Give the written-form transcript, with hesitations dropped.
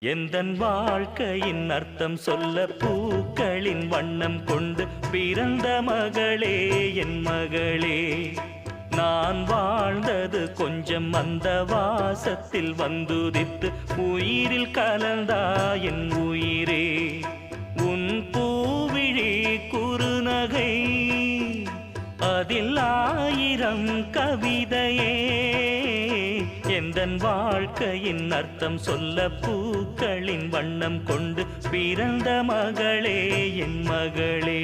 எந்தன் வாழ்க்கையின் அர்த்தம் சொல்ல பூக்களின் வண்ணம் கொண்டு பிறந்த மகளே என் மகளே. நான் வாழ்ந்தது கொஞ்சம் அந்த வாசத்தில் வந்துதித்து உயிரில் கலந்தா என் உயிரே. உன் பூவிழி குறுநகை அதில் ஆயிரம் கவிதையே. எந்தன் வாழ்க்கையின் அர்த்தம் சொல்ல பூக்களின் வண்ணம் கொண்டு பிறந்த மகளே என் மகளே.